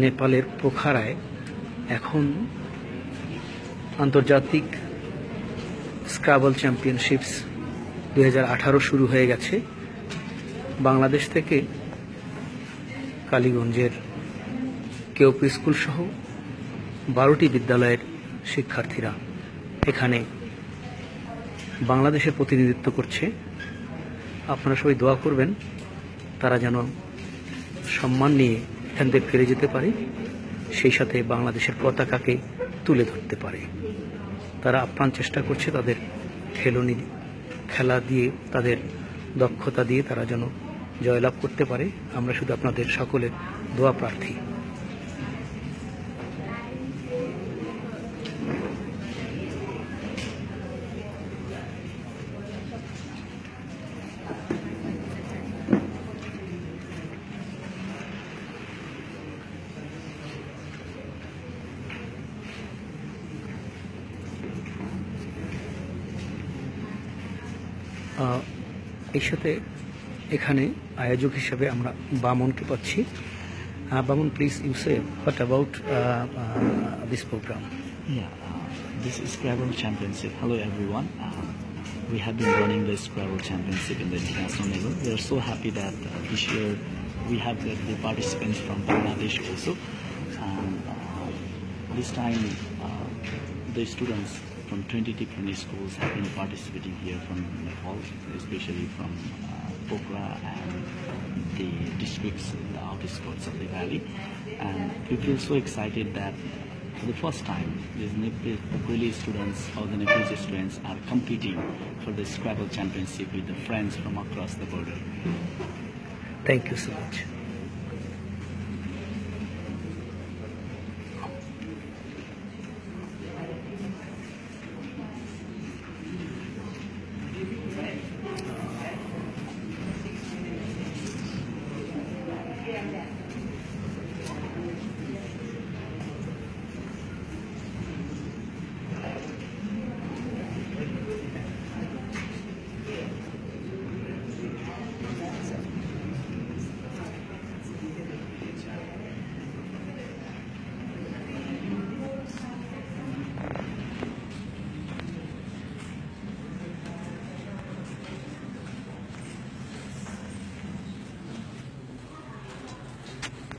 নেপালের পোখারায় এখন আন্তর্জাতিক স্ক্রাবল চ্যাম্পিয়নশিপস 2018 শুরু হয়ে গেছে। বাংলাদেশ থেকে কালীগঞ্জের কেওপি স্কুল সহ 12টি বিদ্যালয়ের শিক্ষার্থীরা এখানে বাংলাদেশের প্রতিনিধিত্ব করছে। আপনারা সবাই দোয়া করবেন তারা যেন সম্মান নিয়ে এখান থেকে ফিরে যেতে পারে, সেই সাথে বাংলাদেশের পতাকাকে তুলে ধরতে পারে। তারা আপ্রাণ চেষ্টা করছে তাদের খেলা দিয়ে, তাদের দক্ষতা দিয়ে তারা যেন জয়লাভ করতে পারে। আমরা শুধু আপনাদের সকলের দোয়া প্রার্থী। এই সাথে এখানে আয়োজক হিসেবে আমরা বামনকে পাচ্ছি। Baman, please you say what about this program? This is Scrabble Championship. Hello everyone. We have been running the Scrabble Championship in the international level. We are so happy that this year we have the participants from Bangladesh also. And this time the students from 20 different schools have been participating here from Nepal, especially from Pokhara and the districts in the outskirts of the valley. And we feel so excited that for the first time these Nepali students or the Nepalese students are competing for the Scrabble Championship with the friends from across the border. Thank you so much.